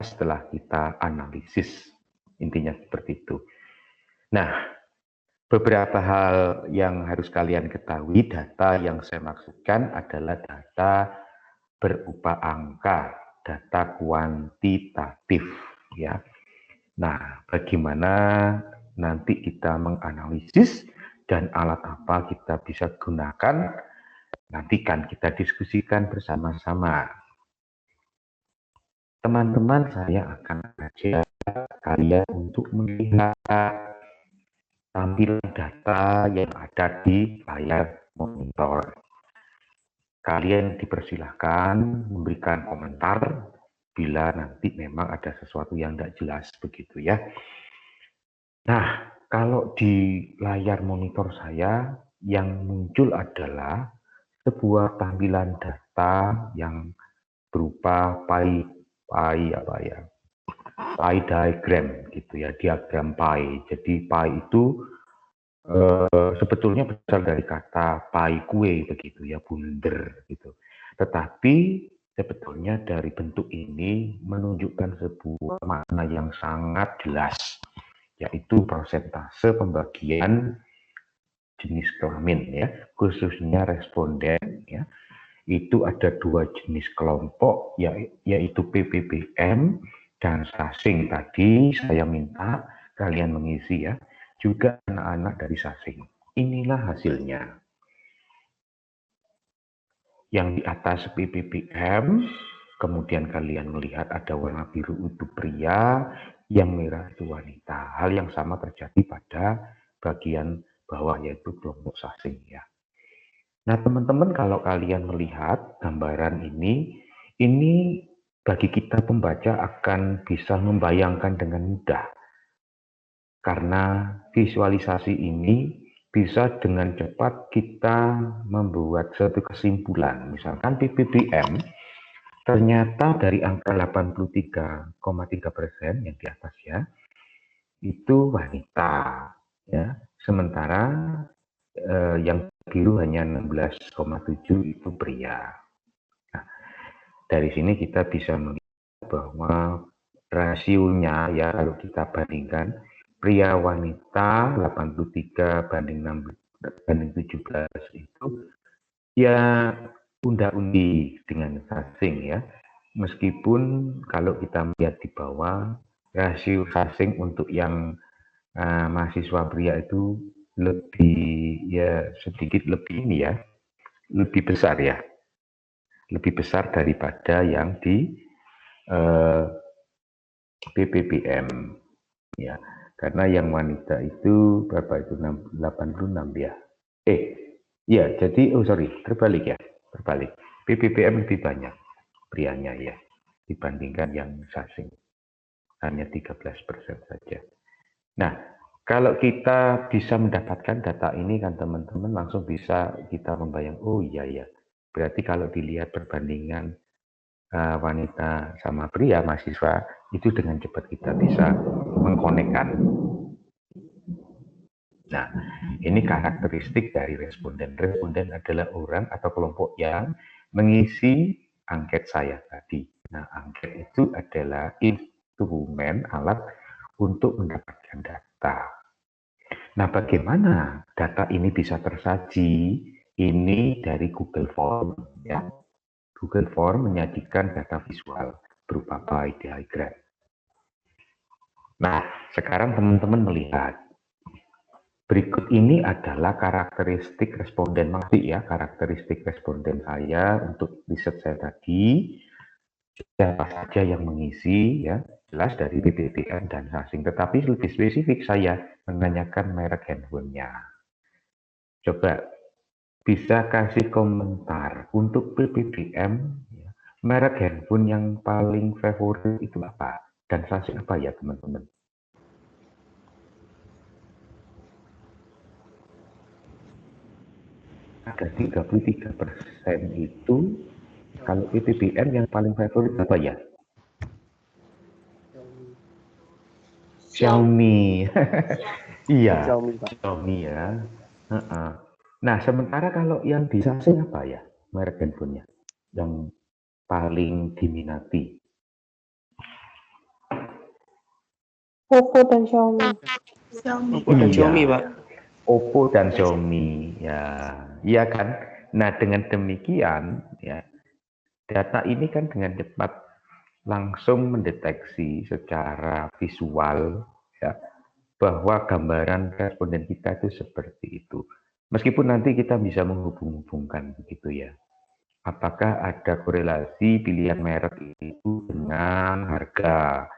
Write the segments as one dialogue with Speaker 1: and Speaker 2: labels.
Speaker 1: setelah kita analisis. Intinya seperti itu. Nah, beberapa hal yang harus kalian ketahui, data yang saya maksudkan adalah data berupa angka, data kuantitatif, ya. Nah, bagaimana nanti kita menganalisis dan alat apa kita bisa gunakan, nanti kan kita diskusikan bersama-sama. Teman-teman, saya akan ajak kalian untuk melihat tampilan data yang ada di layar monitor. Kalian dipersilahkan memberikan komentar bila nanti memang ada sesuatu yang tidak jelas begitu ya. Nah, kalau di layar monitor saya yang muncul adalah sebuah tampilan data yang berupa pie diagram gitu ya, diagram pie. Jadi pie itu sebetulnya berasal dari kata pie kue begitu ya, bundar gitu. Tetapi sebetulnya dari bentuk ini menunjukkan sebuah makna yang sangat jelas, yaitu persentase pembagian jenis kelamin ya, khususnya responden ya. Itu ada dua jenis kelompok, yaitu PPBM dan Sasing. Tadi saya minta kalian mengisi ya, juga anak-anak dari Sasing. Inilah hasilnya. Yang di atas PPBM, kemudian kalian melihat ada warna biru itu pria, yang merah itu wanita. Hal yang sama terjadi pada bagian bawah, yaitu kelompok Sasing ya. Nah, teman-teman, kalau kalian melihat gambaran ini bagi kita pembaca akan bisa membayangkan dengan mudah. Karena visualisasi ini bisa dengan cepat kita membuat suatu kesimpulan. Misalkan PPBM, ternyata dari angka 83,3% yang di atas ya, itu wanita. Ya. Sementara yang biru hanya 16,7 itu pria. Nah, dari sini kita bisa melihat bahwa rasionya ya, kalau kita bandingkan pria wanita 83 banding 17 itu ya unda-undi dengan Sasing ya. Meskipun kalau kita melihat di bawah, rasio Sasing untuk yang mahasiswa pria itu lebih ya sedikit lebih ini ya, lebih besar ya, lebih besar daripada yang di PPBM ya, karena yang wanita itu berapa itu 86 ya, ya jadi terbalik ya, terbalik, PPBM lebih banyak prianya ya dibandingkan yang Sasing, hanya 13% saja. Nah, kalau kita bisa mendapatkan data ini kan teman-teman langsung bisa kita membayang, oh iya ya, berarti kalau dilihat perbandingan wanita sama pria mahasiswa itu dengan cepat kita bisa mengkonekkan. Nah, ini karakteristik dari responden. Responden adalah orang atau kelompok yang mengisi angket saya tadi. Nah, angket itu adalah instrumen alat untuk mendapatkan data. Nah, bagaimana data ini bisa tersaji? Ini dari Google Form ya. Google Form menyajikan data visual berupa pie diagram. Nah, sekarang teman-teman melihat berikut ini adalah karakteristik responden, masih ya, karakteristik responden saya untuk riset saya tadi. Siapa saja yang mengisi ya, jelas dari PPBM dan Sasing, tetapi lebih spesifik saya menanyakan merek handphonenya. Coba bisa kasih komentar untuk PPBM ya, merek handphone yang paling favorit itu apa dan Sasing apa ya teman-teman? Ada 33% itu kalau PPBM yang paling favorit apa ya? Xiaomi. Iya, Xiaomi ya. Nah, sementara kalau yang di Sasing apa ya merek handphonenya yang paling diminati?
Speaker 2: Oppo dan Xiaomi.
Speaker 3: Oppo dan Xiaomi, Pak.
Speaker 1: Oppo dan Xiaomi, ya, iya kan. Nah, dengan demikian, ya, data ini kan dengan cepat langsung mendeteksi secara visual, ya, bahwa gambaran responden kita itu seperti itu. Meskipun nanti kita bisa menghubung-hubungkan begitu ya. Apakah ada korelasi pilihan merek itu dengan harga,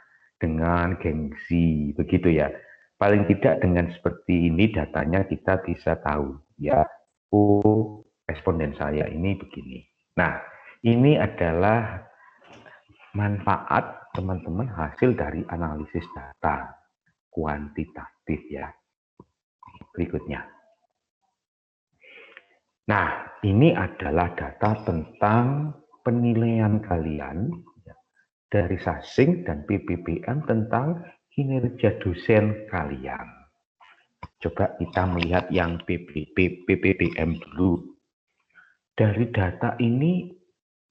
Speaker 1: dengan gengsi, begitu ya. Paling tidak dengan seperti ini datanya kita bisa tahu, ya, oh responden saya ini begini. Nah, ini adalah manfaat teman-teman hasil dari analisis data kuantitatif ya. Berikutnya. Nah, ini adalah data tentang penilaian kalian ya, dari SASING dan PPPM tentang kinerja dosen kalian. Coba kita melihat yang PPPM dulu. Dari data ini,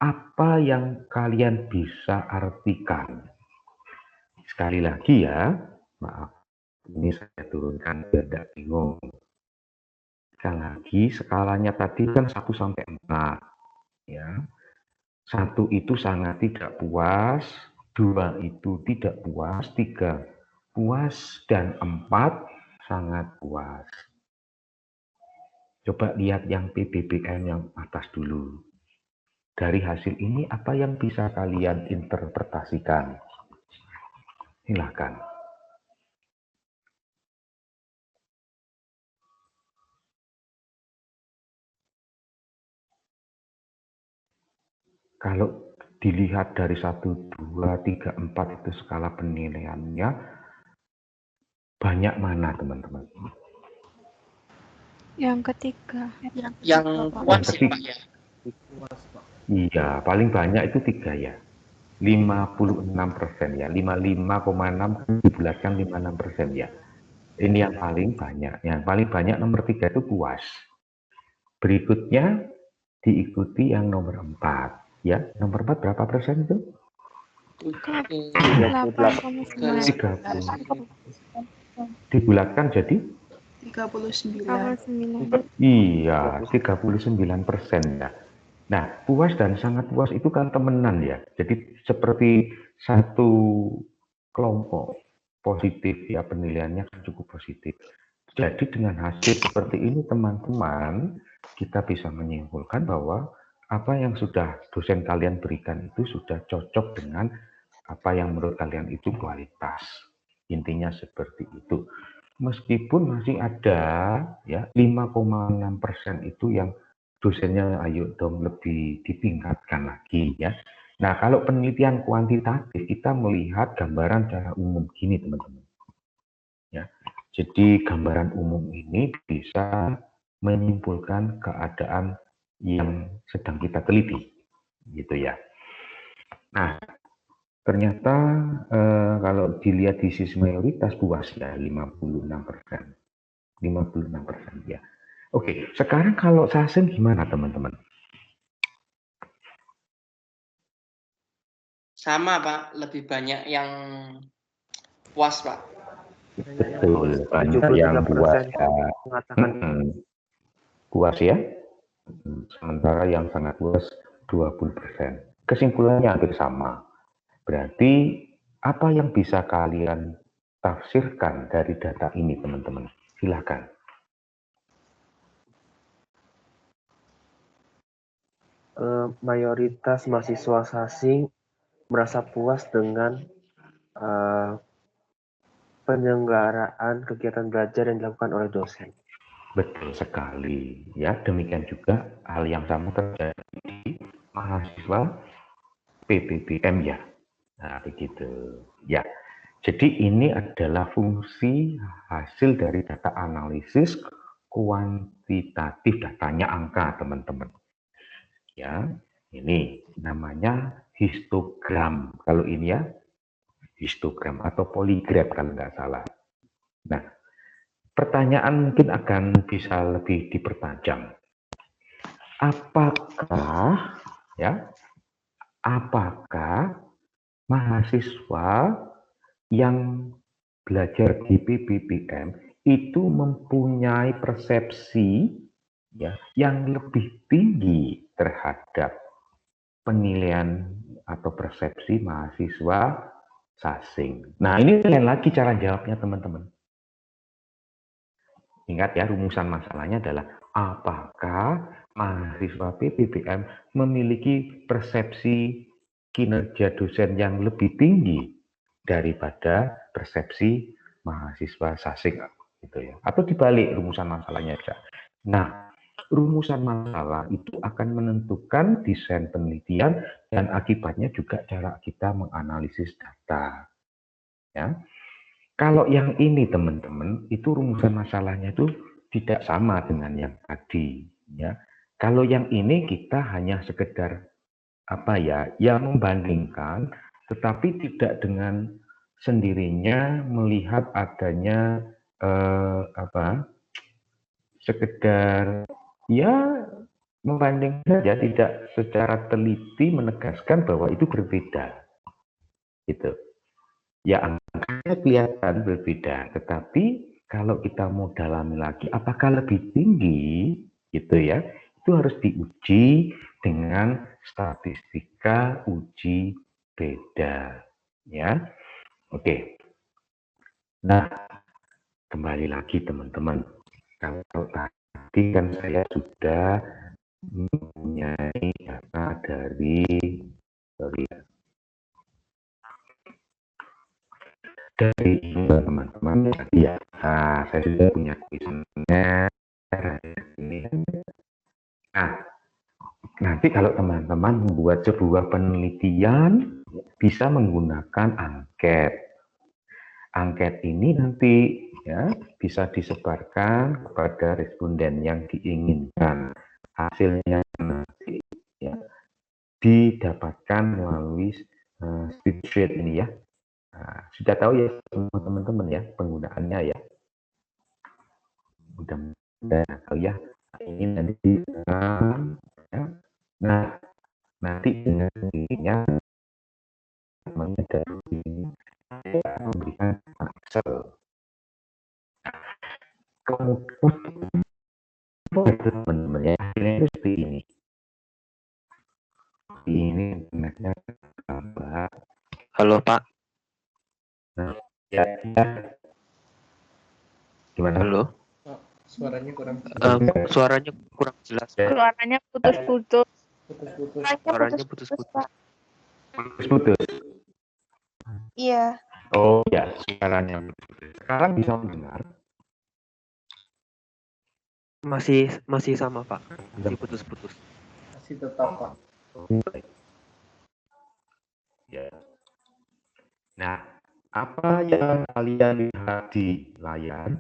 Speaker 1: apa yang kalian bisa artikan? Sekali lagi ya, maaf, ini saya turunkan biar tidak bingung. Sekali lagi, skalanya tadi kan 1 sampai 4. Ya. 1 itu sangat tidak puas, 2 itu tidak puas, 3 puas, dan 4 sangat puas. Coba lihat yang PPPM yang atas dulu. Dari hasil ini, apa yang bisa kalian interpretasikan? Silakan. Kalau dilihat dari 1, 2, 3, 4 itu skala penilaiannya, banyak mana teman-teman?
Speaker 4: Yang ketiga.
Speaker 3: Yang puas ya, Pak ya.
Speaker 1: Iya, paling banyak itu 3 ya. 56% ya. 55,6 dibulatkan 56% ya. Ini yang paling banyak. Yang paling banyak nomor 3 itu puas. Berikutnya diikuti yang nomor 4. Ya, nomor 4 berapa persen itu?
Speaker 4: 38,9.
Speaker 1: 30. Dibulatkan jadi?
Speaker 4: 39.
Speaker 1: Iya, 39% ya. Nah, puas dan sangat puas itu kan temenan ya. Jadi seperti satu kelompok positif ya, penilaiannya kan cukup positif. Jadi dengan hasil seperti ini teman-teman, kita bisa menyimpulkan bahwa apa yang sudah dosen kalian berikan itu sudah cocok dengan apa yang menurut kalian itu kualitas. Intinya seperti itu. Meskipun masih ada ya 5,6% itu yang dosennya ayo dong lebih ditingkatkan lagi ya. Nah, kalau penelitian kuantitatif kita melihat gambaran secara umum gini teman-teman. Ya. Jadi gambaran umum ini bisa menyimpulkan keadaan yang sedang kita teliti gitu ya. Nah, ternyata kalau dilihat di sisi mayoritas puas ya 56%. 56% ya. Oke, sekarang kalau SASIN gimana teman-teman?
Speaker 3: Sama, Pak. Lebih banyak yang puas, Pak.
Speaker 1: Betul, banyak yang puas ya. Puas ya. Sementara yang sangat puas 20%. Kesimpulannya hampir sama. Berarti apa yang bisa kalian tafsirkan dari data ini teman-teman? Silakan.
Speaker 5: Mayoritas mahasiswa SASING merasa puas dengan penyelenggaraan kegiatan belajar yang dilakukan oleh dosen.
Speaker 1: Betul sekali. Ya, demikian juga hal yang sama terjadi di mahasiswa PPPM ya. Nah, begitu. Ya. Jadi ini adalah fungsi hasil dari data analisis kuantitatif, datanya angka, teman-teman. Ya, ini namanya histogram. Kalau ini ya, histogram atau poligraf kalau nggak salah. Nah, pertanyaan mungkin akan bisa lebih dipertajam. Apakah ya, apakah mahasiswa yang belajar di PPPM itu mempunyai persepsi ya yang lebih tinggi terhadap penilaian atau persepsi mahasiswa sasing. Nah, ini lain lagi cara jawabnya teman-teman. Ingat ya, rumusan masalahnya adalah apakah mahasiswa PPPM memiliki persepsi kinerja dosen yang lebih tinggi daripada persepsi mahasiswa sasing gitu ya. Atau dibalik rumusan masalahnya aja. Nah, rumusan masalah itu akan menentukan desain penelitian dan akibatnya juga cara kita menganalisis data. Ya. Kalau yang ini teman-teman, itu rumusan masalahnya itu tidak sama dengan yang tadi. Ya. Kalau yang ini kita hanya sekedar apa ya, yang membandingkan, tetapi tidak dengan sendirinya melihat adanya sekedar ya membanding saja, tidak secara teliti menegaskan bahwa itu berbeda, gitu. Ya angkanya kelihatan berbeda, tetapi kalau kita mau dalami lagi, apakah lebih tinggi, gitu ya, itu harus diuji dengan statistika uji beda, ya. Oke. Nah, kembali lagi teman-teman, kalau tadi kan saya sudah mempunyai data dari ini teman-teman ya. Nah, saya sudah punya kuisnya ini. Nah, nanti kalau teman-teman membuat sebuah penelitian bisa menggunakan angket. Angket ini nanti ya bisa disebarkan kepada responden yang diinginkan. Hasilnya nanti ya didapatkan melalui spreadsheet ini ya. Nah, sudah tahu ya semua teman-teman ya penggunaannya ya. Mudah-mudahan tahu ya. Ini nanti ya. Nah, nanti dengan sendirinya dari ini memberikan Excel. Kemudian teman-teman ya hasilnya itu seperti ini. Ini internetnya tambah.
Speaker 5: Halo Pak.
Speaker 1: Nah, ya. Gimana?
Speaker 5: Halo.
Speaker 3: Suaranya kurang
Speaker 5: Suaranya kurang jelas.
Speaker 4: Suaranya putus-putus.
Speaker 3: putus-putus.
Speaker 5: Suaranya putus-putus.
Speaker 4: Pak.
Speaker 1: Putus.
Speaker 4: Iya.
Speaker 1: Oh ya, suaranya putus. Sekarang bisa mendengar.
Speaker 5: Masih sama Pak. Masih putus-putus.
Speaker 3: Masih tetap Pak.
Speaker 1: Ya. Nah, apa yang kalian lihat di layar?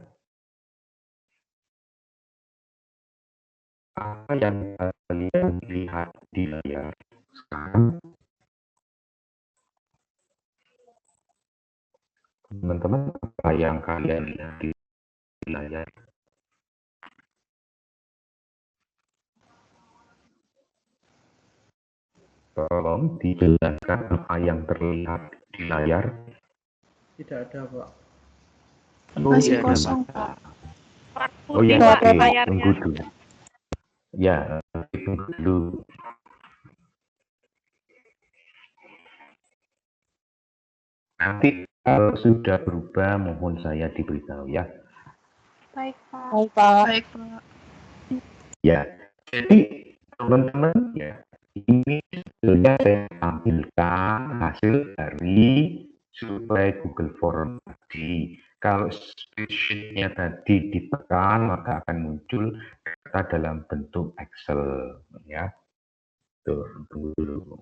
Speaker 1: Apa yang kalian lihat di layar sekarang? Teman-teman, apa yang kalian lihat di layar? Tolong dijelaskan apa yang terlihat di layar.
Speaker 3: Tidak ada Pak.
Speaker 4: Masih
Speaker 5: iya,
Speaker 4: kosong, Pak.
Speaker 1: Oh ya,
Speaker 4: Nggak ada
Speaker 1: oke,
Speaker 4: layarnya.
Speaker 1: tunggu dulu. Ya, tunggu dulu. Nanti kalau sudah berubah, mohon saya diberitahu ya.
Speaker 4: Baik, Pak. Baik, Pak.
Speaker 1: Ya, jadi teman-teman ya, ini sebetulnya saya tampilkan hasil dari survei Google Form tadi. Kalau spreadsheet-nya tadi ditekan, maka akan muncul data dalam bentuk Excel. Ya, tuh, tunggu dulu.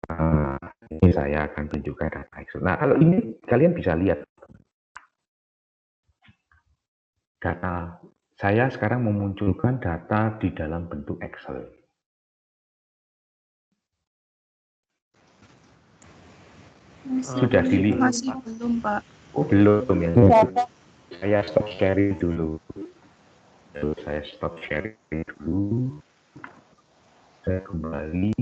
Speaker 1: Nah, ini saya akan tunjukkan data Excel. Nah, kalau ini kalian bisa lihat data. Saya sekarang memunculkan data di dalam bentuk Excel. Sudah dilihat?
Speaker 4: Masih belum, Pak.
Speaker 1: Oh, belum ya. Saya stop sharing dulu. Saya stop sharing dulu. Saya kembali.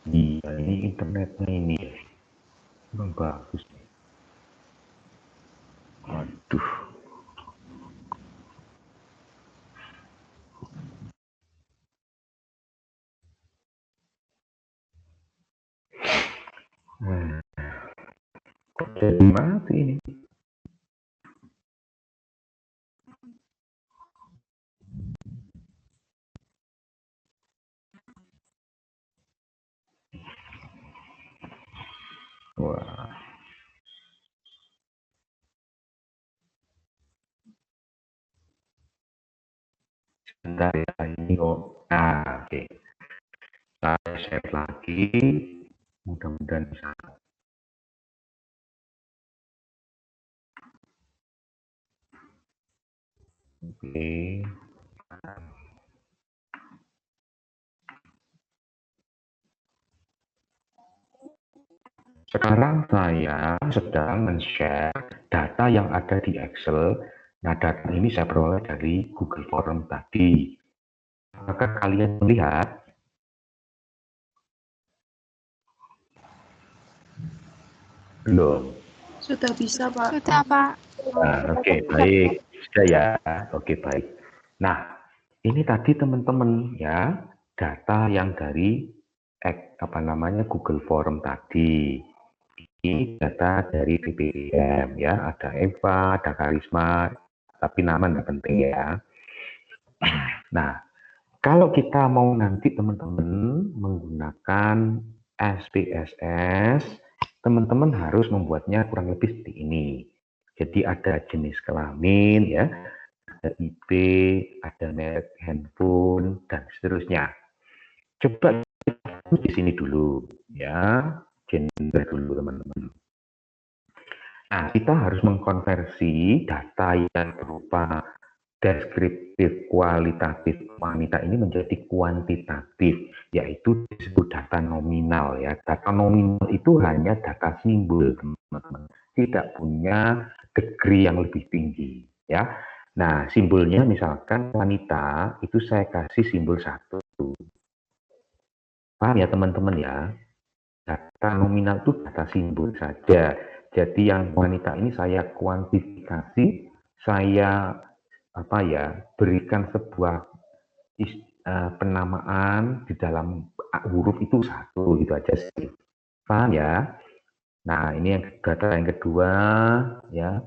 Speaker 1: Iya, ini internetnya ini. Kurang bagus. Aduh. Nah, kok jadi mati ini? Wah. Sebentar ya, ini kok. Nah, oke. Saya share lagi. Mudah-mudahan bisa. Oke. Sekarang saya sedang men-share data yang ada di Excel. Nah, data ini saya peroleh dari Google Form tadi. Apakah kalian melihat? Belum.
Speaker 4: Sudah bisa, Pak.
Speaker 2: Sudah, Pak.
Speaker 1: Nah, oke, baik. Sudah ya. Oke, baik. Nah, ini tadi teman-teman ya, data yang dari Google Form tadi. Ini data dari PPDM ya, ada Eva, ada Karisma, tapi nama tidak penting ya. Nah, kalau kita mau nanti teman-teman menggunakan SPSS, teman-teman harus membuatnya kurang lebih seperti ini. Jadi ada jenis kelamin ya, ada IP, ada merek handphone dan seterusnya. Coba di sini dulu ya, gender dulu teman-teman. Nah, kita harus mengkonversi data yang berupa deskriptif kualitatif wanita ini menjadi kuantitatif, yaitu disebut data nominal ya. Data nominal itu hanya data simbol, teman-teman. Tidak punya degree yang lebih tinggi ya. Nah, simbolnya misalkan wanita itu saya kasih simbol 1. Paham ya teman-teman ya? Data nominal itu data simbol saja. Jadi yang wanita ini saya kuantifikasi, saya berikan sebuah penamaan di dalam huruf itu 1 gitu aja sih. Paham ya? Nah, ini yang data yang kedua ya,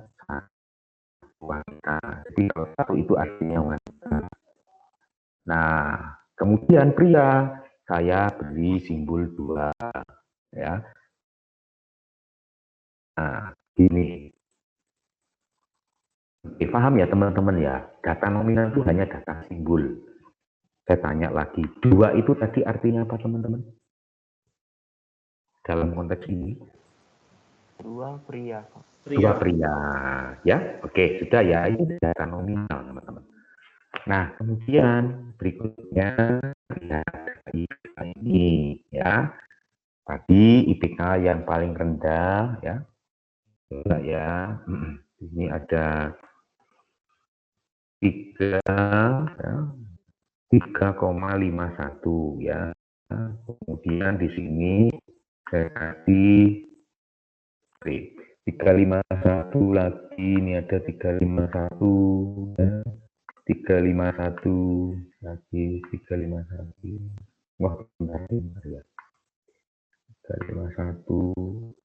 Speaker 1: wanita. Jadi kalau 1 itu artinya wanita. Nah, kemudian pria saya beri simbol 2 ya. Nah, gini. Oke, paham ya teman-teman ya? Data nominal itu hanya data simbol. Saya tanya lagi, 2 itu tadi artinya apa teman-teman? Dalam konteks ini?
Speaker 5: 2 pria.
Speaker 1: 2 pria. Ya, oke, sudah ya. Ini data nominal teman-teman. Nah, kemudian berikutnya lihat IPK ini ya. Tadi IPK yang paling rendah ya. Coba ya. Ini ada 3 ya. 3,51 ya. Kemudian di sini saya kasih 351 lagi, ini ada 351 ya. 351 lagi, 351. Wah, bentar ya. 351.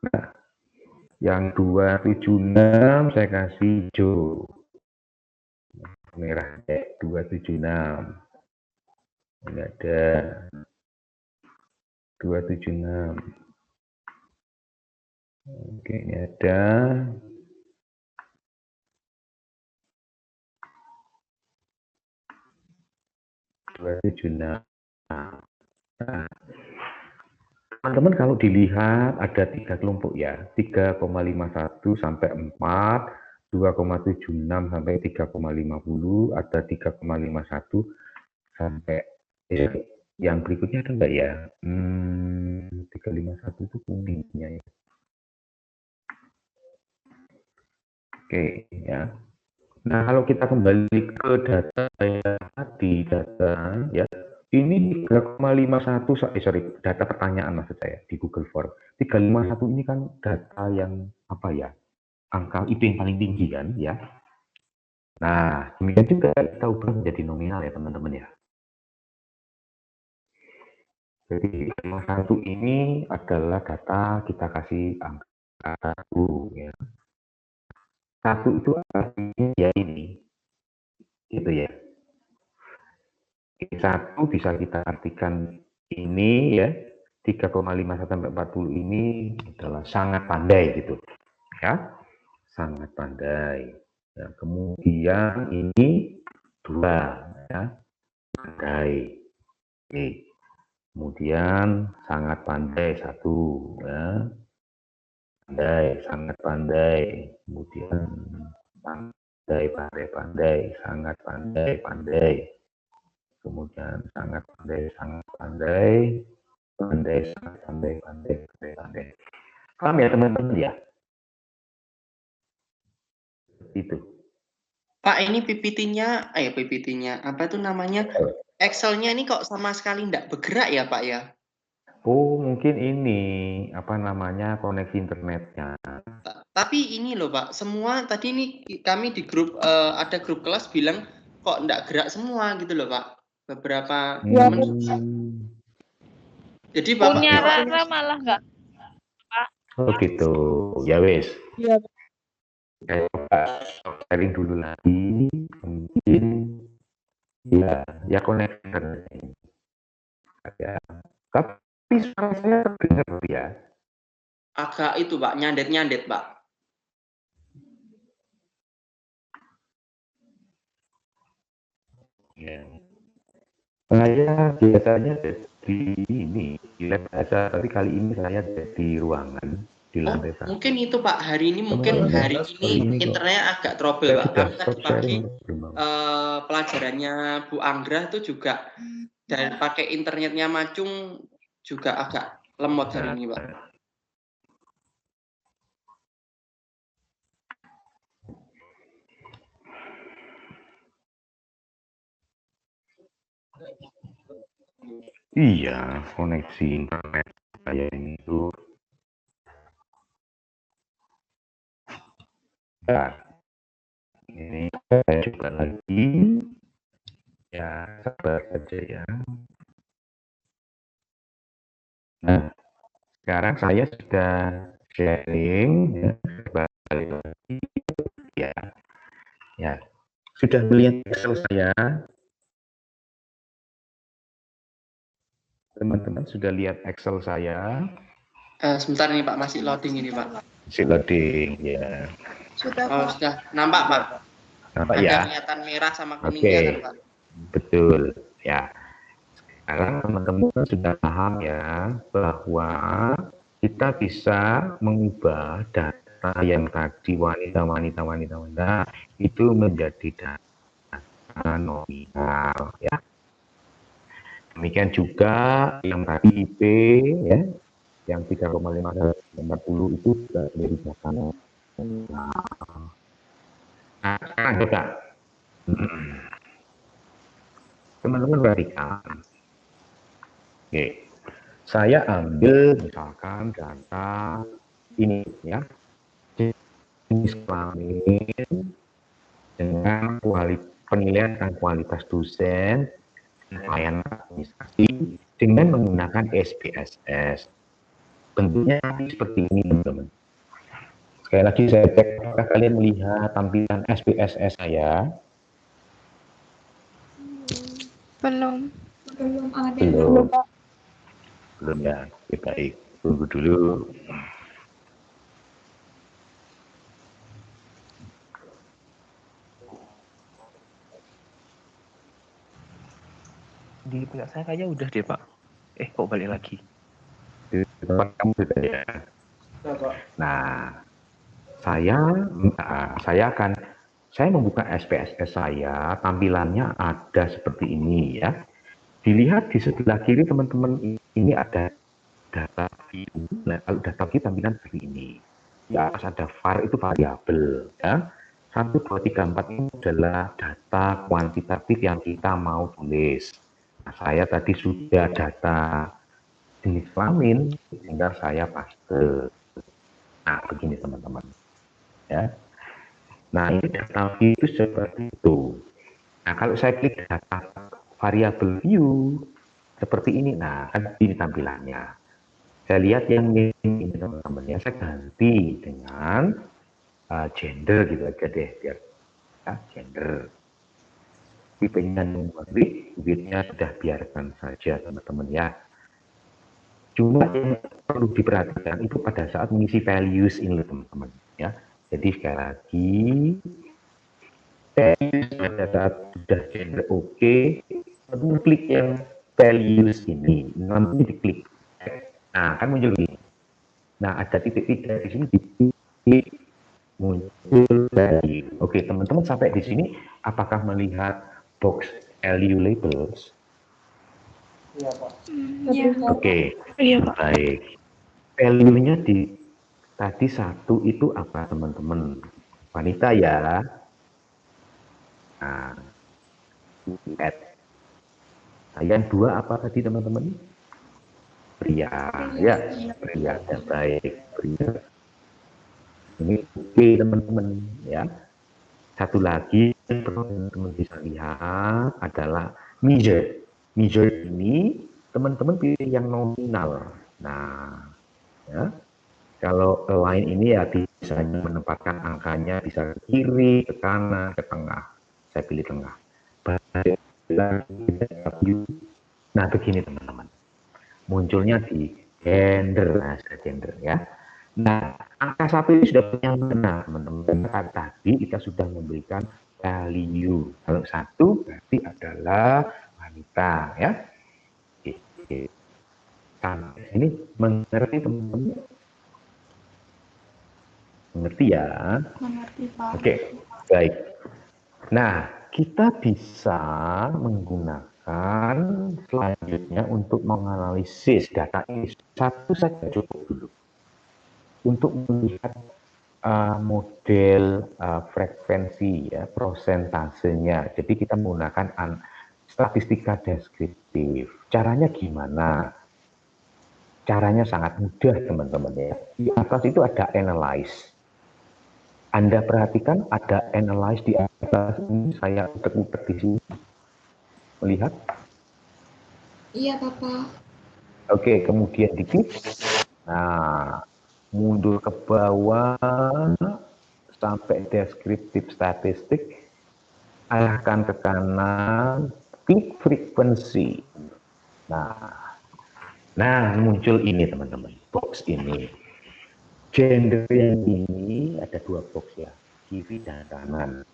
Speaker 1: Nah, yang 276 saya kasih hijau. Merah 276. Ini ada 276. Oke, ini ada 276. Nah, teman-teman kalau dilihat ada 3 kelompok ya, 3,51 sampai 4, 2,76 sampai 3,50, ada 3,51 sampai yang berikutnya ada enggak ya? 351 itu kuningnya ya. Oke ya. Nah, kalau kita kembali ke data tadi, data ya, Ini 3,51, sorry, data pertanyaan maksud saya di Google Form. 351 ini kan data yang apa ya? Angka itu yang paling tinggi kan ya. Nah, demikian juga kita ubah menjadi nominal ya teman-teman ya. Jadi 51 ini adalah data kita kasih angka 1 ya. 1 itu artinya ya ini. Gitu ya. 1 bisa kita artikan ini ya. 3,51 sampai 40 ini adalah sangat pandai gitu. Ya. Sangat pandai. Ya, kemudian ini 2 ya. Pandai. Oke. Kemudian sangat pandai 1 ya. Pandai, sangat pandai. Kemudian pandai, sangat pandai, pandai. Kemudian sangat pandai, sangat pandai, sangat pandai, pandai. Paham ya teman-teman ya? Itu.
Speaker 3: Pak, ini PPT-nya, PPT-nya, apa itu namanya? Excel-nya ini kok sama sekali enggak bergerak ya, Pak ya?
Speaker 1: Oh, mungkin ini apa namanya koneksi internetnya.
Speaker 3: Tapi ini loh Pak, semua tadi ini kami di grup ada grup kelas bilang kok enggak gerak semua gitu loh Pak. Beberapa teman. Jadi Bapak
Speaker 2: Punya Rara malah enggak.
Speaker 1: Oh gitu. Ya wes.
Speaker 2: Iya.
Speaker 1: Saya coba sharing dulu lagi. Mungkin ya koneksi internet. Ya. Tapi suara saya terdengar ya.
Speaker 3: Agak itu Pak, nyandet-nyandet Pak.
Speaker 1: Ya. Saya biasanya di ini di lab bahasa, tapi kali ini saya di ruangan di lantai satu.
Speaker 3: Mungkin itu Pak, hari ini mungkin hari ini internetnya agak trouble Pak. Karena tadi pagi pelajarannya Bu Anggra itu juga dan pakai internetnya Macung juga agak lemot hari ini Pak.
Speaker 1: Iya, koneksi internet saya ini tuh. Nah, ini saya coba lagi. Ya, sabar saja ya. Nah, sekarang saya sudah sharing ya, balik lagi ya. Ya, sudah melihat Excel saya. Teman-teman sudah lihat Excel saya?
Speaker 3: Sebentar nih Pak, masih loading ini Pak.
Speaker 1: Masih loading, ya.
Speaker 4: Sudah,
Speaker 3: Oh,
Speaker 4: Pak.
Speaker 3: sudah nampak Pak.
Speaker 1: Nampak
Speaker 3: ada
Speaker 1: ya?
Speaker 3: kelihatan merah sama kuningnya kan Pak.
Speaker 1: Betul, ya. Sekarang teman-teman sudah paham ya bahwa kita bisa mengubah data yang tadi wanita itu menjadi data nominal ya. Demikian juga yang tadi IP ya, yang 3,540 itu sudah menjadi data nominal. Nah, sekarang coba teman-teman perhatikan. Oke, saya ambil misalkan data ini ya, jenis kelamin dengan penilaian dan kualitas dosen, pelayanan administrasi dengan menggunakan SPSS. Bentuknya seperti ini teman-teman. Sekali lagi saya cek apakah kalian melihat tampilan SPSS saya.
Speaker 4: Belum.
Speaker 1: Belum ya. Oke, baik. Tunggu dulu.
Speaker 5: Di pihak saya kayaknya udah deh Pak. Kok balik lagi?
Speaker 1: Di tempat kamu sudah ya. Nah, saya membuka SPSS saya, tampilannya ada seperti ini ya. Dilihat di sebelah kiri teman-teman, ini ada data view. Nah, kalau data view tampilan seperti ini. Di atas ada var, itu variabel ya. 1, 2, 3, 4 ini adalah data kuantitatif yang kita mau tulis. Nah, saya tadi sudah data jenis kelamin, tinggal saya paste. Nah, begini teman-teman. Ya. Nah, ini data itu seperti itu. Nah, kalau saya klik data variable view, seperti ini. Nah, kan ini tampilannya. Saya lihat yang ini teman-teman ya, saya ganti dengan gender gitu aja deh, biar ya, gender. Tipenya numeric, width-nya sudah biarkan saja teman-teman ya. Cuma yang perlu diperhatikan itu pada saat mengisi values ini teman-teman ya. Jadi sekali lagi pada saat sudah gender oke, klik yang values ini, nanti diklik. Nah kan muncul ini. Nah ada titik-titik di sini diklik muncul value. Oke teman-teman sampai di sini apakah melihat box value labels?
Speaker 5: Iya, Pak.
Speaker 4: Iya.
Speaker 1: Oke,
Speaker 4: Iya, Pak.
Speaker 1: baik. Value-nya di tadi satu itu apa teman-teman? Wanita ya. Nah, add. Nah, yang dua apa tadi teman-teman? Pria, ya, pria dan baik, pria. Ini oke teman-teman ya. Satu lagi teman-teman bisa lihat adalah measure. Measure ini teman-teman pilih yang nominal. Nah, ya. Kalau line ini ya bisa menempatkan angkanya bisa ke kiri, ke kanan, ke tengah. Saya pilih tengah. Nah, begini teman-teman. Munculnya di gender, nah, gender ya. Nah, angka satu ini sudah punya benar teman-teman. Tadi kita sudah memberikan value. Kalau satu berarti adalah wanita ya. Oke. Sampai sini mengerti teman-teman? Mengerti ya?
Speaker 4: Mengerti, Pak.
Speaker 1: Oke, baik. Nah, kita bisa menggunakan selanjutnya untuk menganalisis data ini. Satu saja cukup dulu. Untuk melihat model frekuensi, ya, prosentasenya. Jadi kita menggunakan statistika deskriptif. Caranya gimana? Caranya sangat mudah, teman-teman ya. Di atas itu ada analyze. Anda perhatikan ada analyze di atas ini, saya utek-utek di sini. Melihat?
Speaker 4: Iya, Bapak.
Speaker 1: Oke, kemudian diklik. Nah, mundur ke bawah sampai deskriptif statistik, arahkan ke kanan, klik frekuensi. Nah, muncul ini teman-teman, box ini. Gender yang ini ada dua box ya, kiri dan kanan.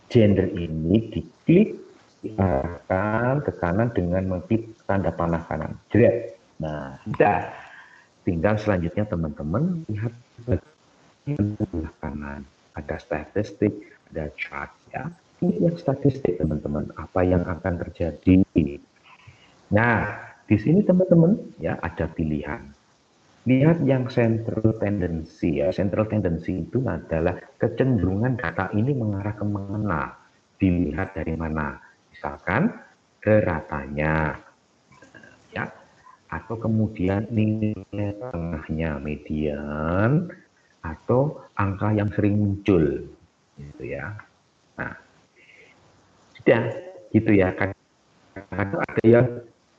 Speaker 1: Gender ini diklik, diarahkan ke kanan dengan mengklik tanda panah kanan. Jerat. Nah, sudah. Tinggal selanjutnya teman-teman lihat bagian sebelah kanan. Ada statistik, ada chart ya. Ini yang statistik teman-teman, apa yang akan terjadi. Nah, di sini teman-teman ya ada pilihan. Lihat yang central tendency ya. Central tendency itu adalah kecenderungan data ini mengarah ke mana. Dilihat dari mana. Misalkan ke ratanya ya, atau kemudian nilai tengahnya median, atau angka yang sering muncul gitu ya. Nah, sudah gitu ya. Kadang ada yang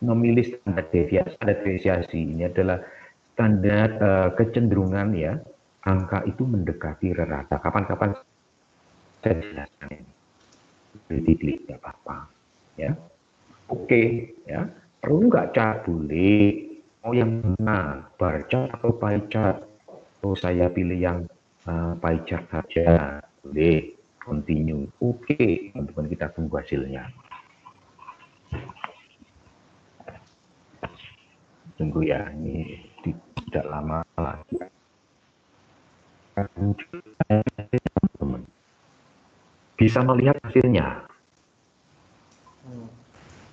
Speaker 1: memilih standar deviasi. Ini adalah standar kecenderungan ya, angka itu mendekati rata. Kapan-kapan saya jelaskan ini. Diklik nggak apa-apa ya. Oke ya. Perlu nggak chart? Boleh. Mau yang mana? Bar chart atau pie chart? Oh saya pilih yang pie chart saja. Boleh. Continue. Oke, teman-teman kita tunggu hasilnya. Tunggu ya, ini tidak lama lagi. Bisa melihat hasilnya.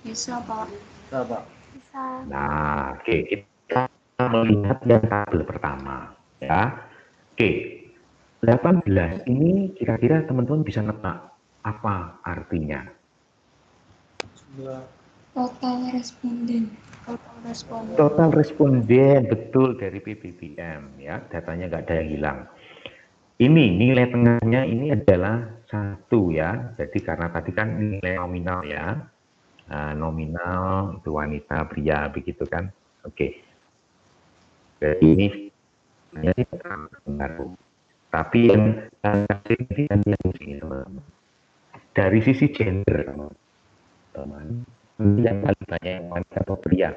Speaker 4: Bisa, Pak.
Speaker 5: Bisa, Pak.
Speaker 4: Bisa.
Speaker 1: Nah, oke, kita melihat yang tabel pertama ya. Oke, 18 ini kira-kira teman-teman bisa nebak apa artinya?
Speaker 5: Jumlah
Speaker 4: Total responden. Total responden.
Speaker 1: Total responden, betul, dari PBBM ya, datanya nggak ada yang hilang. Ini nilai tengahnya ini adalah 1 ya, jadi karena tadi kan nilai nominal ya, nominal itu wanita, pria, begitu kan. Oke, jadi ini baru. Tapi yang signifikan di sini, teman-teman, dari sisi gender, teman-teman, yang paling banyak yang wanita atau pria.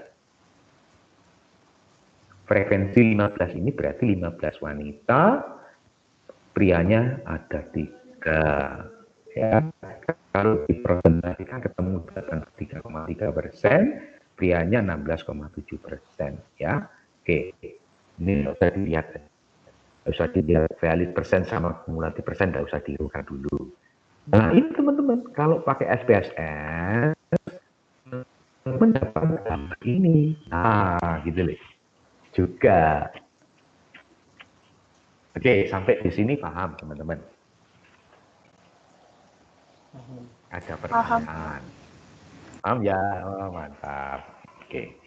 Speaker 1: Frekuensi 15 ini berarti 15 wanita, prianya ada 3. Ya, kalau dipresentasikan ketemu 3,3%, prianya 16,7%. Ya, oke. Ini sudah dilihat. Tidak usah dilihat valid persen sama kumulatif persen, tidak usah dirukan dulu. Nah, ini teman-teman, kalau pakai SPSS, mendapat gambar ini. Nah, gitu loh. Juga. Oke, sampai di sini paham, teman-teman? Ada pertanyaan? Paham ya? Oh, mantap. Oke.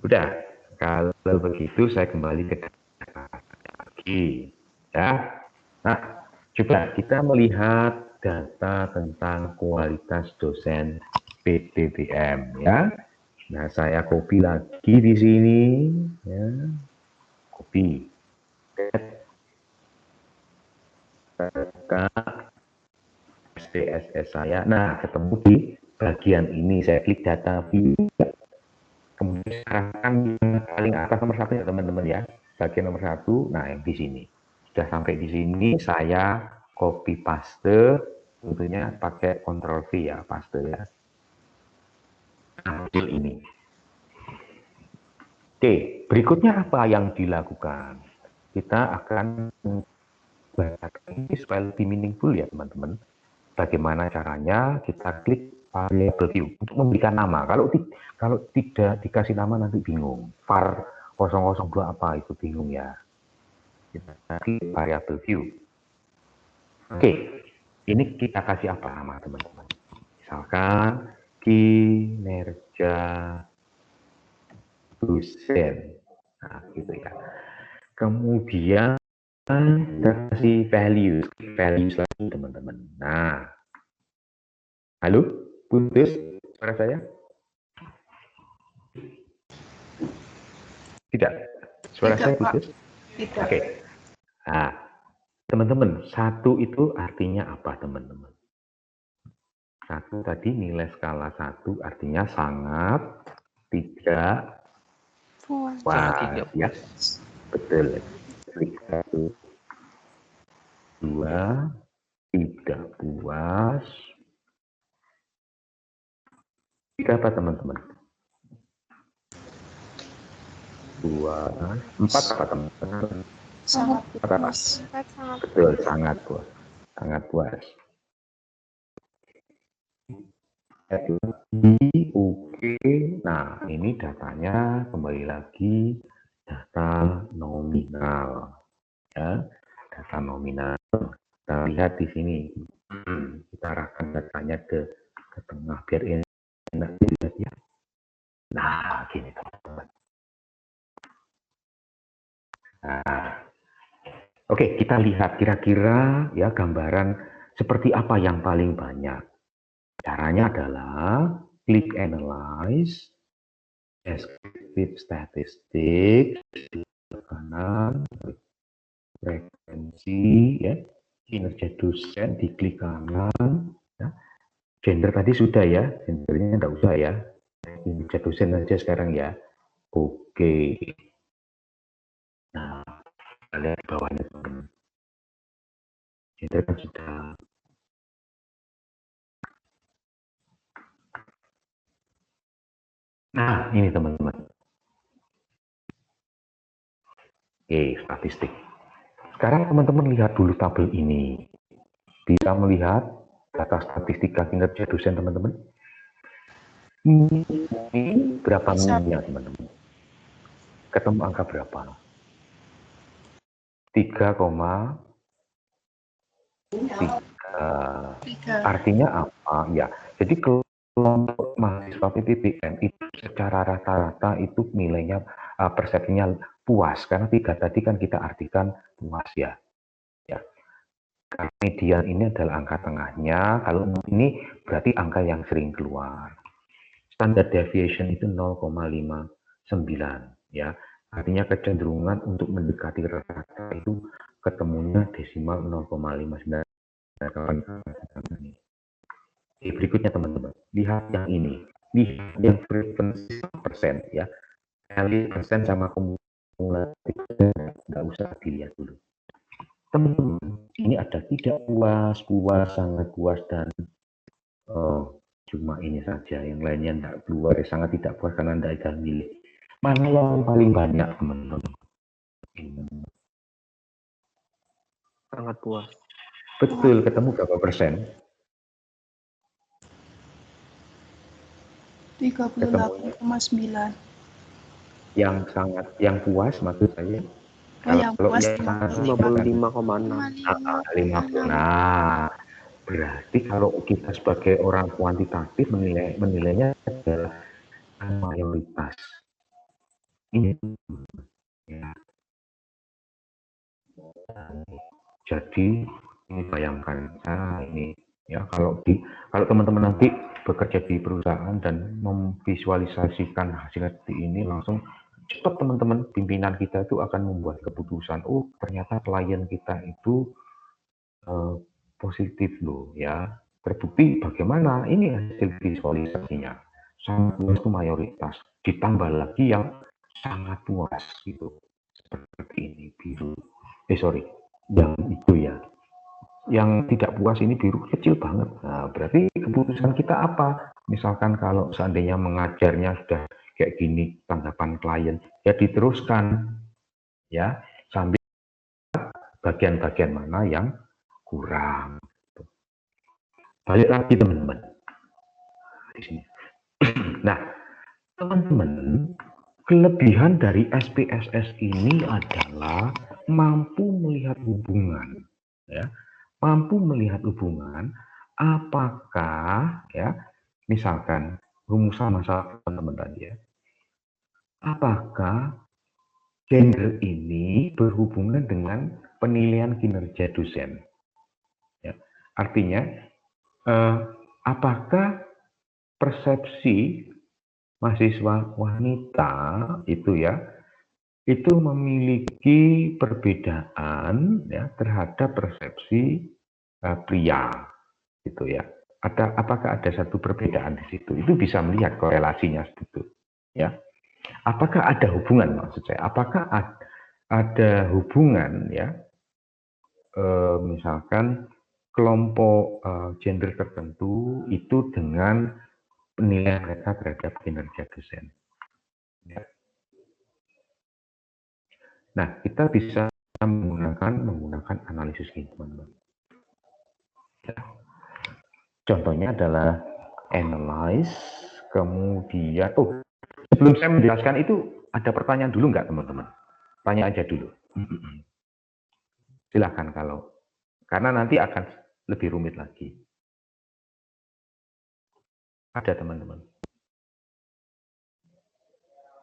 Speaker 1: Udah, kalau begitu saya kembali ke data lagi. Ya. Nah, coba kita melihat data tentang kualitas dosen PBBM ya. Nah, saya copy lagi di sini ya. Copy. Data SPSS saya. Nah, ketemu di bagian ini. Saya klik data view. Kemudian arahkan yang paling atas nomor 1 ya teman-teman ya. Bagian nomor 1. Nah, yang di sini. Sudah sampai di sini, saya copy paste. Tentunya pakai Ctrl V ya, paste ya. Ambil ini. Oke, berikutnya apa yang dilakukan? Kita akan membacakan ini supaya lebih meaningful ya teman-teman. Bagaimana caranya? Kita klik variable view untuk memberikan nama. Kalau tidak dikasih nama nanti bingung. var 002 apa itu bingung ya. Kita klik variable view. Oke, ini kita kasih apa nama teman-teman? Misalkan kinerja dosen. Nah, gitu ya. Kemudian kita kasih values lagi teman-teman. Nah, halo, putus suara saya? Tidak, suara saya putus?
Speaker 4: Tidak.
Speaker 1: Oke. Nah, teman-teman, 1 itu artinya apa teman-teman? 1 tadi nilai skala 1 artinya sangat tidak puas. Ya, betul. Klik 1, 2, tidak puas. Berapa teman-teman? 2, 4 apa teman-teman?
Speaker 4: Sangat
Speaker 1: puas. Betul, sangat puas. Sangat puas. Oke. Nah, ini datanya kembali lagi data nominal. Ya, data nominal. Kita lihat di sini. Kita arahkan datanya ke tengah biar enak dilihat ya. Nah, gini teman-teman. Nah, oke, kita lihat kira-kira ya gambaran seperti apa yang paling banyak. Caranya adalah klik analyze, descriptive statistik, kanan, frekuensi, ya, kinerja dosen di klik kanan. Ya. Gender tadi sudah ya, gendernya enggak usah ya. Kinerja dosen aja sekarang ya. Oke. Nah, kita lihat di bawahnya teman-teman. Gender kan sudah. Nah, ini teman-teman. Oke, statistik. Sekarang teman-teman lihat dulu tabel ini. Bisa melihat data statistika kinerja dosen teman-teman? Ini berapa minnya teman-teman? Ketemu angka berapa? 3,3. Artinya apa? Ya, jadi kelompok mahasiswa siswa PPBM itu secara rata-rata itu nilainya persepsinya puas, karena 3 tadi kan kita artikan puas ya. Median ini adalah angka tengahnya, kalau ini berarti angka yang sering keluar. Standard deviation itu 0,59 ya. Artinya kecenderungan untuk mendekati rata-rata itu ketemunya desimal 0,59. Berikutnya teman-teman, lihat yang ini, lihat yang frekuensi persen ya, kali persen sama kumulatif, nggak usah dilihat dulu. Teman-teman, ini ada tidak puas, puas, sangat puas, dan cuma ini saja, yang lainnya tidak keluar, sangat tidak puas karena tidak ada milih. Mana yang paling banyak teman-teman?
Speaker 5: Sangat puas.
Speaker 1: Betul, ketemu berapa persen?
Speaker 4: 38,9.
Speaker 1: Yang sangat, yang puas maksud saya.
Speaker 4: Yang
Speaker 1: kalau
Speaker 4: puas
Speaker 1: yang sangat
Speaker 5: 55,6.
Speaker 1: Nah, berarti kalau kita sebagai orang kuantitatif menilainya adalah mayoritas. Ini ya. Jadi ini bayangkan ini ya, kalau teman-teman nanti bekerja di perusahaan dan memvisualisasikan hasil seperti ini, langsung cepat teman-teman, pimpinan kita itu akan membuat keputusan, oh ternyata klien kita itu positif loh ya, terbukti. Bagaimana ini hasil visualisasinya, sangat puas itu mayoritas, ditambah lagi yang sangat puas gitu seperti ini biru, yang itu ya, yang tidak puas ini biru kecil banget. Nah, berarti keputusan kita apa? Misalkan kalau seandainya mengajarnya sudah kayak gini tanggapan klien, ya diteruskan ya, sambil bagian-bagian mana yang kurang. Balik lagi teman-teman di sini. Nah, teman-teman, kelebihan dari SPSS ini adalah mampu melihat hubungan ya, mampu melihat hubungan apakah ya, misalkan rumusan masalah teman-teman tadi ya, apakah gender ini berhubungan dengan penilaian kinerja dosen ya. Artinya apakah persepsi mahasiswa wanita itu ya, itu memiliki perbedaan ya terhadap persepsi pria gitu ya. Apakah ada satu perbedaan di situ? Itu bisa melihat korelasinya itu ya. Apakah ada hubungan, maksud saya? Apakah ada hubungan ya? Misalkan kelompok gender tertentu itu dengan penilaian mereka terhadap kinerja dosen. Ya. Nah, kita bisa menggunakan analisis ini, teman-teman. Ya. Contohnya adalah analyze, kemudian, sebelum saya menjelaskan itu, ada pertanyaan dulu nggak, teman-teman? Tanya aja dulu. Silahkan karena nanti akan lebih rumit lagi. Ada, teman-teman?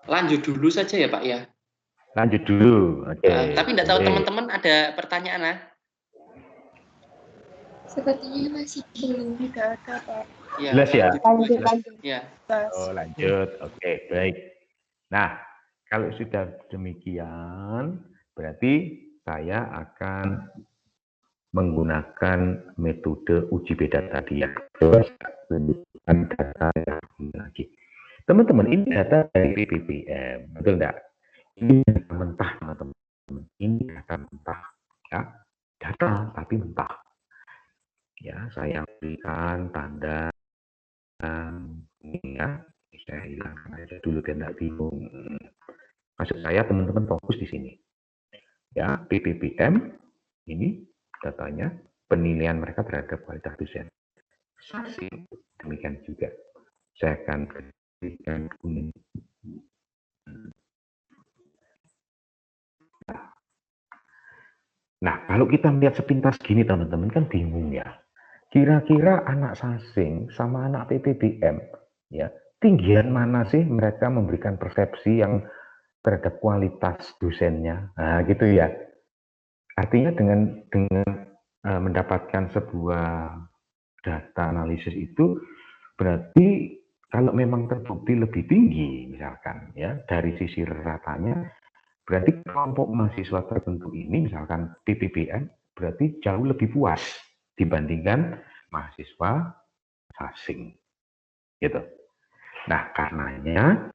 Speaker 3: Lanjut dulu saja ya Pak ya.
Speaker 1: Lanjut dulu. Okay.
Speaker 3: Tapi tidak tahu teman-teman ada pertanyaan lah.
Speaker 4: Sepertinya masih belum, tidak ada Pak.
Speaker 3: Ya,
Speaker 1: jelas ya?
Speaker 4: Lanjut.
Speaker 3: Ya.
Speaker 1: Oh, lanjut. Oke, baik. Nah, kalau sudah demikian, berarti saya akan menggunakan metode uji beda tadi ya. Tunjukkan data lagi. Teman-teman, ini data dari PPBM, betul enggak? Ini data mentah, teman-teman. Ini data mentah, ya. Data tapi mentah. Ya, saya berikan tanda ini ya. Saya hilangkan aja dulu biar tidak bingung. Maksud saya teman-teman fokus di sini. Ya, PPBM ini datanya penilaian mereka terhadap kualitas dosen. Demikian juga. Saya akan berikan kuning. Nah, kalau kita melihat sepintas gini teman-teman kan bingung ya. Kira-kira anak sasing sama anak PPBM ya, ketinggian mana sih mereka memberikan persepsi yang terhadap kualitas dosennya. Nah, gitu ya. Artinya dengan mendapatkan sebuah data analisis itu berarti kalau memang terbukti lebih tinggi misalkan ya dari sisi ratanya, berarti kelompok mahasiswa tertentu ini misalkan PPBM berarti jauh lebih puas dibandingkan mahasiswa asing gitu. Nah, karenanya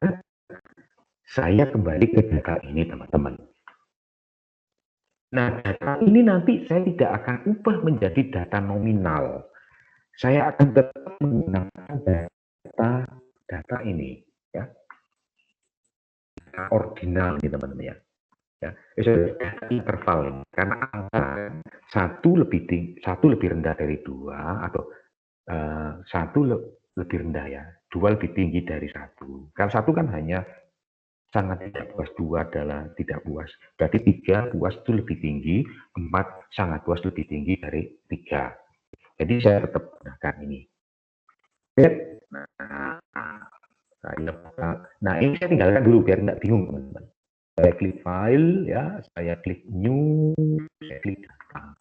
Speaker 1: saya kembali ke data ini, teman-teman. Nah, data ini nanti saya tidak akan ubah menjadi data nominal. Saya akan tetap menggunakan data ini, ya, data ordinal nih, teman-teman ya. Interval ini, karena angka satu lebih rendah dari 2 atau satu lebih rendah ya, 2 lebih tinggi dari 1. Kalau 1 kan hanya sangat tidak puas, 2 adalah tidak puas. Berarti 3 puas itu lebih tinggi, 4 sangat puas lebih tinggi dari 3. Jadi saya tetap gunakan ini. Nah, ini saya tinggalkan dulu biar nggak bingung, teman-teman. Saya klik file, ya, saya klik new, saya klik data.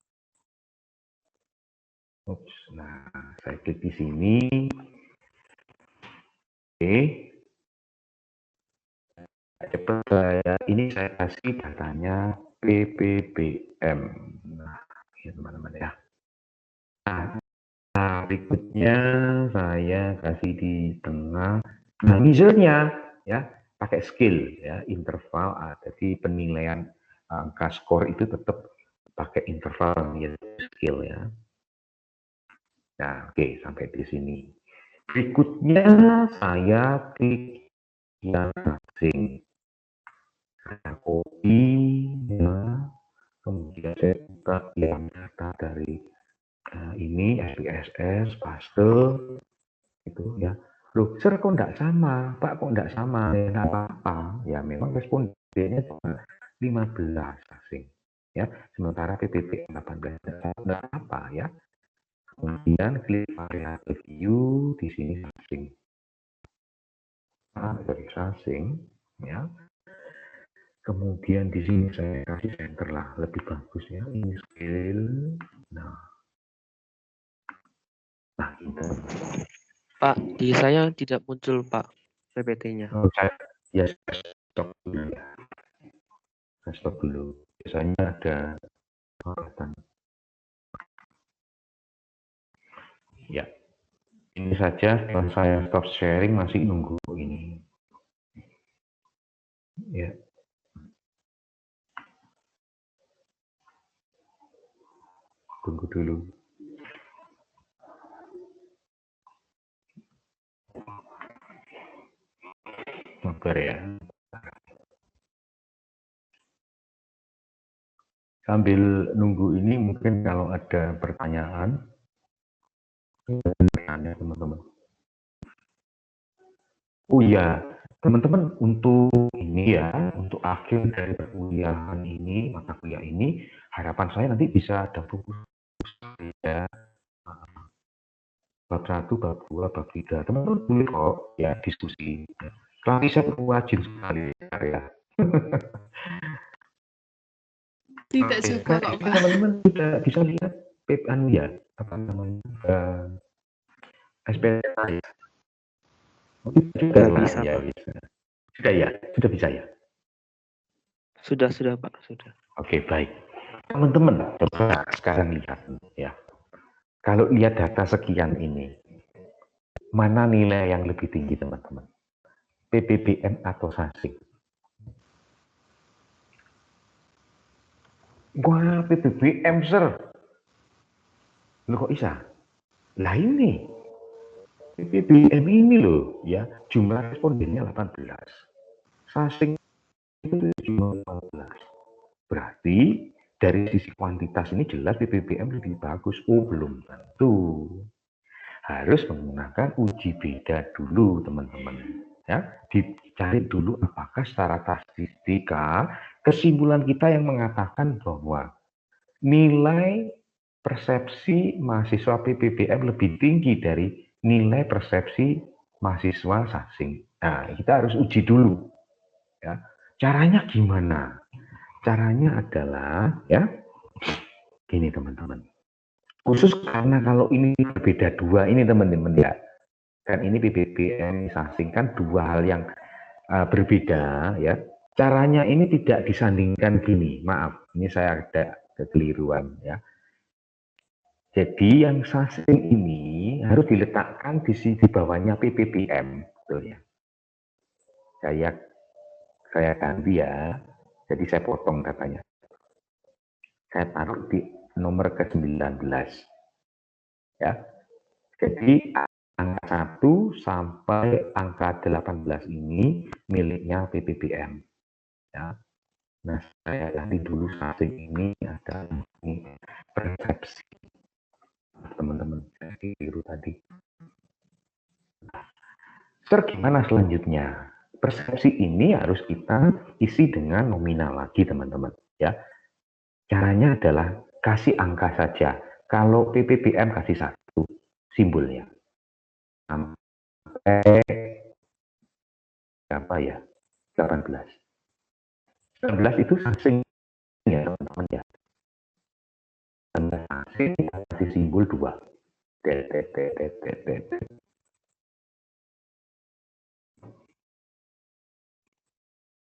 Speaker 1: Oops, nah, saya klik di sini. Oke. Ini saya kasih datanya PPBM. Nah, ya teman-teman ya. Nah, berikutnya saya kasih di tengah. Nah, misalnya ya pakai skill ya, interval. Jadi penilaian angka skor itu tetap pakai interval ya, skill ya. Nah, oke, sampai di sini. Berikutnya saya klik yang asing. Saya copy ya, kemudian saya buka yang data dari ini SPSS, paste itu ya. Loh, sir kok enggak sama? Pak kok enggak sama? Enggak apa-apa. Ya memang respondennya cuma 15 asing. Ya, sementara PPP 18 enggak apa ya. Kemudian klik variable view di sini asing. Nah, dari asing ya. Kemudian di sini saya kasih center lah, lebih bagus ya. Ini scale. Nah, gitu.
Speaker 5: Pak, di saya tidak muncul Pak PPT-nya.
Speaker 1: Oh, ya stop dulu ya. Saya stop dulu. Biasanya ada hambatan. Ya, ini saja. Setelah saya stop sharing masih nunggu ini. Ya. Tunggu dulu. Sabar ya. Sambil nunggu ini mungkin kalau ada pertanyaan, tanya teman-teman. Oh iya, teman-teman untuk ini ya, untuk akhir dari perkuliahan ini, mata kuliah ini, harapan saya nanti bisa ada buku ya. Bab 1, bab 2, bab 3. Teman-teman boleh kok ya diskusi. Nanti saya wajib sekali ya.
Speaker 4: Tidak juga kok, Pak.
Speaker 1: Teman-teman sudah bisa lihat PPN ya, apa namanya, SPK ya. Sudah bisa, ya, bisa. Sudah ya, sudah bisa ya.
Speaker 5: Sudah Pak, sudah.
Speaker 1: Oke, baik. Teman-teman, coba sekarang lihat ya. Kalau lihat data sekian ini, mana nilai yang lebih tinggi teman-teman? PPBM atau SASIK? Wah, PPBM, sir. Loh kok bisa? Lah ini, PPBM ini loh, ya, jumlah respondennya 18. SASIK itu jumlah 15. Berarti dari sisi kuantitas ini jelas PPBM lebih bagus. Oh, belum tentu. Harus menggunakan uji beda dulu, teman-teman. Ya, dicari dulu apakah secara statistika kesimpulan kita yang mengatakan bahwa nilai persepsi mahasiswa PPBM lebih tinggi dari nilai persepsi mahasiswa sasing. Nah, kita harus uji dulu. Ya. Caranya gimana? Caranya adalah, ya, gini teman-teman. Khusus karena kalau ini berbeda dua, ini teman-teman ya. Kan ini PPBM, sasing kan dua hal yang berbeda ya. Caranya ini tidak disandingkan gini. Maaf, ini saya ada kekeliruan ya. Jadi yang sasing ini harus diletakkan di bawahnya PPBM, betul ya. Saya ganti ya. Jadi saya potong datanya. Saya taruh di nomor ke-19. Ya. Jadi angka 1 sampai angka 18 ini miliknya PPBM. Ya. Nah, saya ganti dulu sasing ini ada ini persepsi. Teman-teman, saya keliru tadi. Gimana selanjutnya? Persepsi ini harus kita isi dengan nominal lagi, teman-teman. Ya, caranya adalah kasih angka saja. Kalau PPBM kasih 1 simbolnya. Sampai apa ya? 18. 18 itu sasing ya, teman-teman ya. Sasing kasih simbol 2.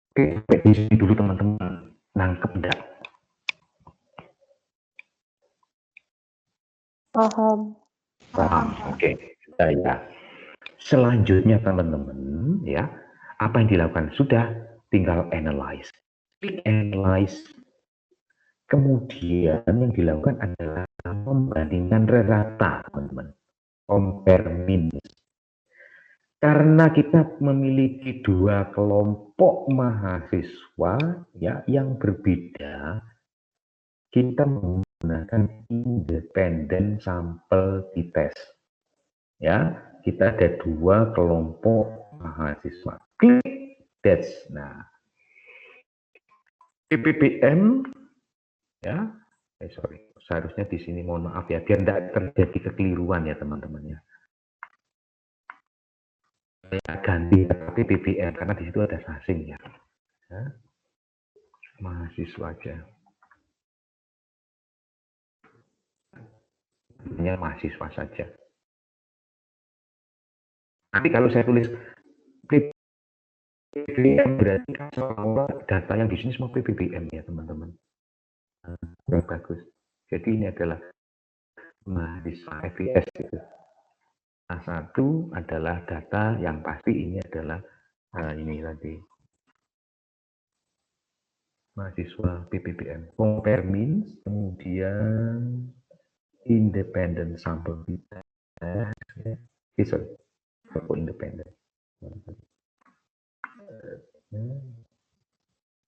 Speaker 1: Oke, sampai di sini dulu teman-teman. Nangkep enggak?
Speaker 2: Paham.
Speaker 1: Paham. Oke. Ya. Selanjutnya teman-teman ya, apa yang dilakukan? Sudah tinggal analyze. Klik analyze. Kemudian yang dilakukan adalah membandingkan rata, teman-teman. Compare means. Karena kita memiliki dua kelompok mahasiswa ya yang berbeda, kita menggunakan independent sample t-test. Ya, kita ada dua kelompok mahasiswa. Klik that's. Nah, PPBM ya, seharusnya di sini mohon maaf ya, biar tidak terjadi kekeliruan ya teman-teman ya. Saya ganti PPBM karena di situ ada sasing ya. Ya. Mahasiswa aja. Hanya mahasiswa saja. Nanti kalau saya tulis PPBM berarti semua data yang di sini semua PPBM ya teman-teman. Nah, bagus. Jadi ini adalah mahasiswa FIS itu. A1 adalah data yang pasti ini adalah ini tadi mahasiswa PPBM. Compare means, kemudian independent sample t-test. Sorry, independent.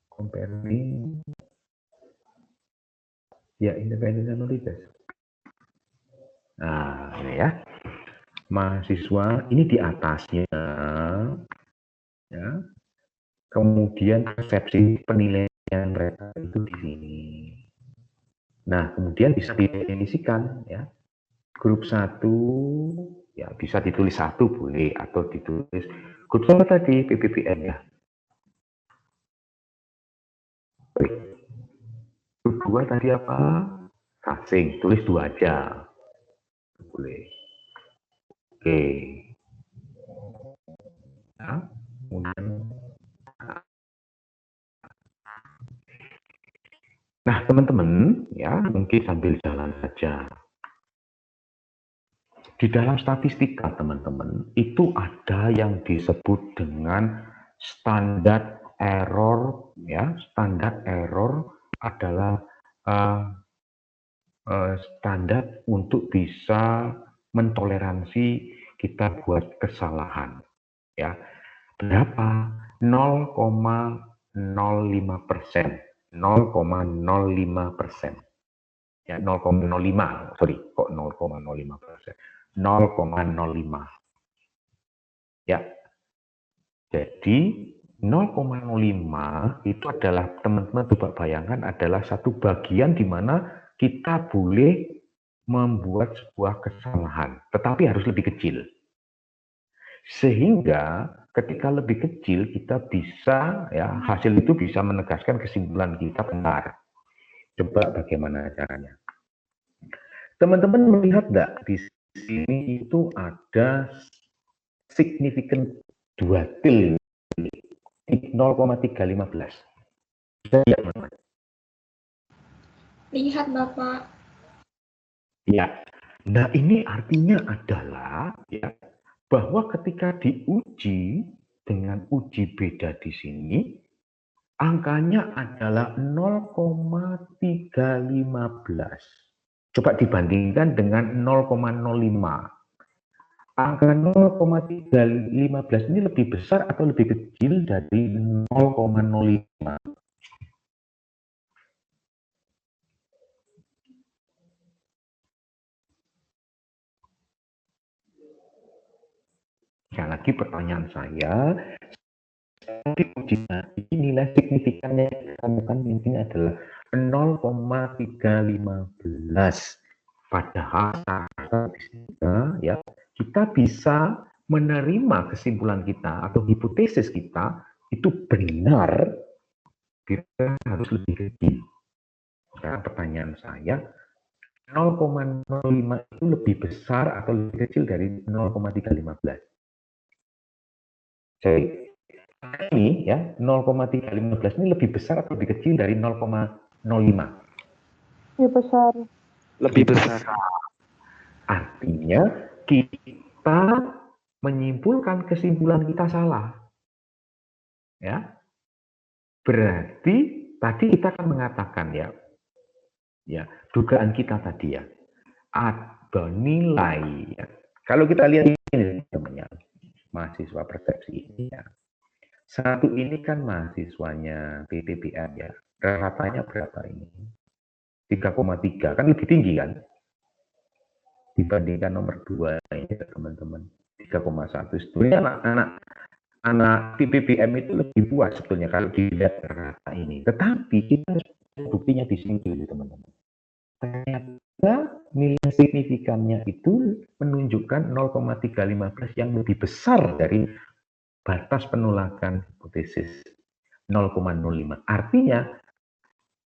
Speaker 1: Compare means, ya independent sample t-test. Nah ini ya. Mahasiswa ini di atasnya ya, kemudian persepsi penilaian mereka itu di sini. Nah kemudian bisa didefinisikan ya, grup 1 ya bisa ditulis 1 boleh atau ditulis grup sama tadi PPBM ya. Grup 2 tadi apa? Sasing, tulis 2 aja boleh. Oke. Ya, kemudian nah, teman-teman, ya mungkin sambil jalan saja. Di dalam statistika, teman-teman, itu ada yang disebut dengan standar error. Ya, standar error adalah standar untuk bisa mentoleransi kita buat kesalahan. Ya, berapa? 0,05%. 0,05%. Ya, 0,05. Sorry, kok 0,05%. 0,05. Ya. Jadi 0,05 itu adalah, teman-teman coba bayangkan, adalah satu bagian di mana kita boleh membuat sebuah kesalahan, tetapi harus lebih kecil. Sehingga ketika lebih kecil kita bisa, ya hasil itu bisa menegaskan kesimpulan kita benar. Coba bagaimana caranya? Teman-teman melihat nggak di sini itu ada signifikan 2 til 0,315.
Speaker 2: Lihat Bapak.
Speaker 1: Ya, nah ini artinya adalah ya bahwa ketika diuji dengan uji beda di sini, angkanya adalah 0,315. Coba dibandingkan dengan 0,05. Angka 0,315 ini lebih besar atau lebih kecil dari 0,05? Sekali lagi pertanyaan saya, nilai signifikannya mungkin adalah 0,315. Padahal ya kita bisa menerima kesimpulan kita atau hipotesis kita itu benar, kita harus lebih kecil. Sekarang pertanyaan saya, 0,05 itu lebih besar atau lebih kecil dari 0,315? Jadi ini ya 0,315 ini lebih besar atau lebih kecil dari 0,05?
Speaker 6: Lebih besar.
Speaker 5: Lebih besar.
Speaker 1: Artinya kita menyimpulkan kesimpulan kita salah. Ya. Berarti tadi kita akan mengatakan ya dugaan kita tadi ya ada nilai ya. Kalau kita lihat ini teman-teman, mahasiswa persepsi ini ya. Satu ini kan mahasiswanya PPBM ya. Ratanya berapa ini? 3,3 kan lebih tinggi kan? Dibandingkan nomor 2 ini teman-teman. 3,1. Sebenarnya anak PPBM itu lebih puas sebetulnya kalau dilihat rata ini. Tetapi kita buktinya di sini dulu teman-teman. Ternyata nilai signifikannya itu menunjukkan 0,315 yang lebih besar dari batas penolakan hipotesis 0,05. Artinya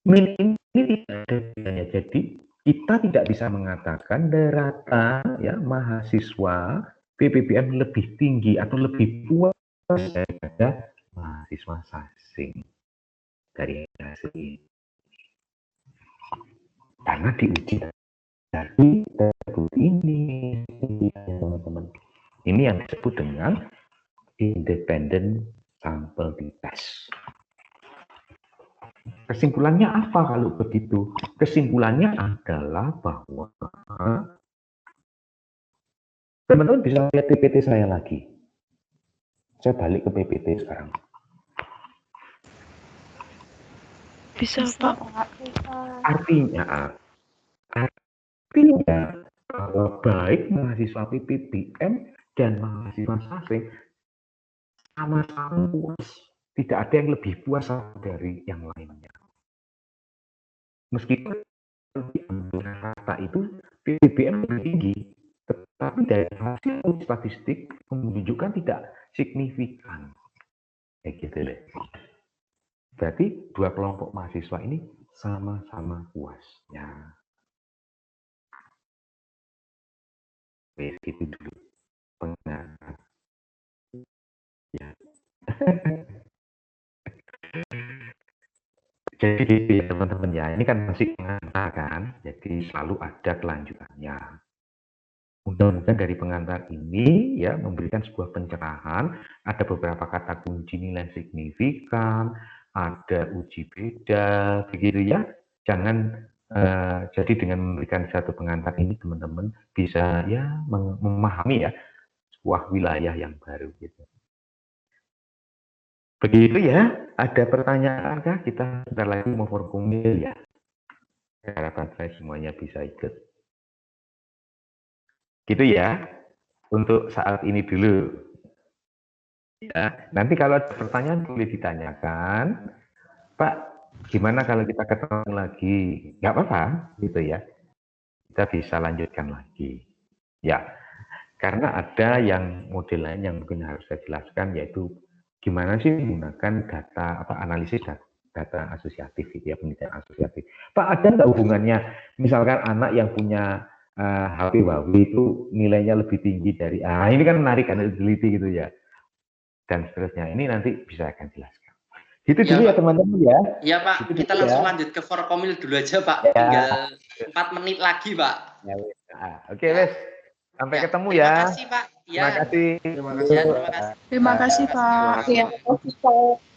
Speaker 1: ini tidak ada bedanya. Jadi kita tidak bisa mengatakan rata ya mahasiswa PPBM lebih tinggi atau lebih puas daripada mahasiswa sasing dari hasil ini. Karena diuji dari terbukti ini, teman-teman. Ini yang disebut dengan independent sample test. Kesimpulannya apa kalau begitu? Kesimpulannya adalah bahwa teman-teman bisa lihat PPT saya lagi. Saya balik ke PPT sekarang.
Speaker 4: Bisa, Pak.
Speaker 1: Artinya bahwa baik mahasiswa PPBM dan mahasiswa sasing sama-sama puas. Tidak ada yang lebih puas dari yang lainnya. Meskipun rata itu PPBM lebih tinggi, tetapi dari hasil statistik menunjukkan tidak signifikan. Gitu deh. Berarti dua kelompok mahasiswa ini sama-sama puas. Ya. Itu dulu pengantar. Ya. Jadi teman-teman ya, ini kan masih pengantar kan, jadi selalu ada kelanjutannya. Mudah-mudahan dari pengantar ini ya memberikan sebuah pencerahan, ada beberapa kata kunci nilai signifikan, ada uji beda, begitu ya. Jangan jadi dengan memberikan satu pengantar ini teman-teman bisa ya memahami ya sebuah wilayah yang baru gitu. Begitu ya, ada pertanyaan kah? Kita sebentar lagi mau formulir ya. Harapan saya semuanya bisa ikut. Gitu ya, untuk saat ini dulu. Ya, nanti kalau ada pertanyaan boleh ditanyakan. Pak, gimana kalau kita ketemu lagi? Nggak apa-apa, gitu ya. Kita bisa lanjutkan lagi. Ya, Karena ada yang model lain yang mungkin harus saya jelaskan, yaitu gimana sih menggunakan data analisis data asosiatif gitu ya, penelitian asosiatif. Pak, ada nggak hubungannya misalkan anak yang punya HP Huawei itu nilainya lebih tinggi dari ini kan menarik kan diteliti gitu ya, dan seterusnya. Ini nanti bisa akan jelaskan. Gitu dulu ya teman-teman ya.
Speaker 3: Iya Pak,
Speaker 1: gitu
Speaker 3: kita langsung lanjut ke Forkomil dulu aja Pak. Ya. Tinggal 4 menit lagi Pak.
Speaker 1: Ya, oke wes. Sampai ketemu ya.
Speaker 3: Terima kasih Pak.
Speaker 1: Terima kasih.
Speaker 3: Terima kasih.
Speaker 2: Terima kasih Pak.
Speaker 6: Terima kasih, Pak.